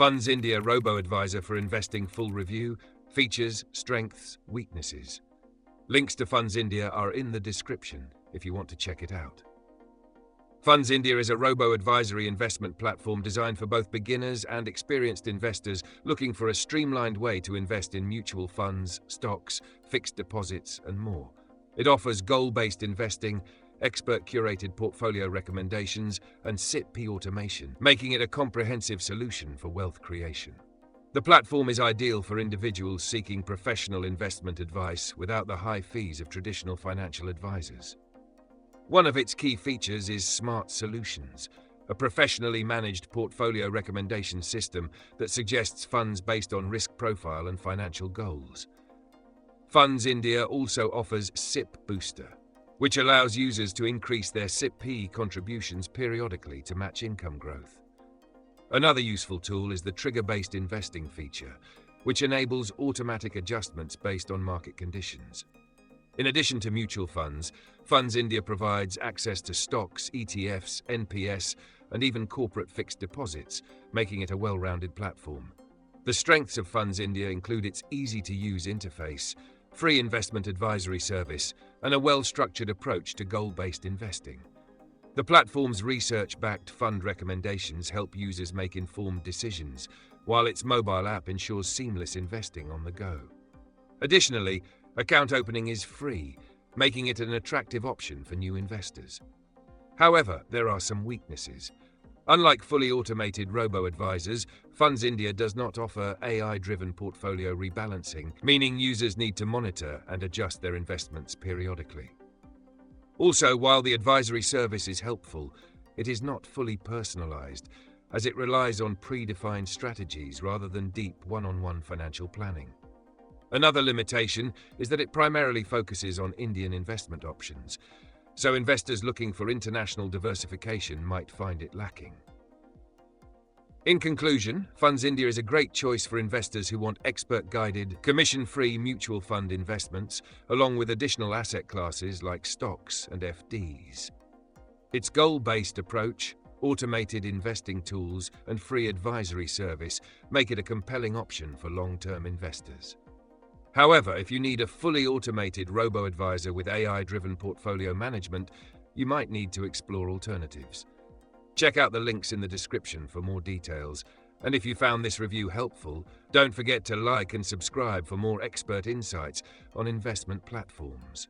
FundsIndia Robo-advisor for investing full review, features, strengths, weaknesses. Links to FundsIndia are in the description if you want to check it out. FundsIndia is a robo-advisory investment platform designed for both beginners and experienced investors looking for a streamlined way to invest in mutual funds, stocks, fixed deposits, and more. It offers goal-based investing, expert-curated portfolio recommendations, and SIP automation, making it a comprehensive solution for wealth creation. The platform is ideal for individuals seeking professional investment advice without the high fees of traditional financial advisors. One of its key features is Smart Solutions, a professionally managed portfolio recommendation system that suggests funds based on risk profile and financial goals. FundsIndia also offers SIP Booster, which allows users to increase their SIP contributions periodically to match income growth. Another useful tool is the trigger-based investing feature, which enables automatic adjustments based on market conditions. In addition to mutual funds, FundsIndia provides access to stocks, ETFs, NPS, and even corporate fixed deposits, making it a well-rounded platform. The strengths of FundsIndia include its easy-to-use interface, free investment advisory service, and a well-structured approach to goal-based investing. The platform's research-backed fund recommendations help users make informed decisions, while its mobile app ensures seamless investing on the go. Additionally, account opening is free, making it an attractive option for new investors. However, there are some weaknesses. Unlike fully automated robo-advisors, FundsIndia does not offer AI-driven portfolio rebalancing, meaning users need to monitor and adjust their investments periodically. Also, while the advisory service is helpful, it is not fully personalized, as it relies on predefined strategies rather than deep one-on-one financial planning. Another limitation is that it primarily focuses on Indian investment options, so investors looking for international diversification might find it lacking. In conclusion, FundsIndia is a great choice for investors who want expert-guided, commission-free mutual fund investments, along with additional asset classes like stocks and FDs. Its goal-based approach, automated investing tools, and free advisory service make it a compelling option for long-term investors. However, if you need a fully automated robo-advisor with AI-driven portfolio management, you might need to explore alternatives. Check out the links in the description for more details, and if you found this review helpful, don't forget to like and subscribe for more expert insights on investment platforms.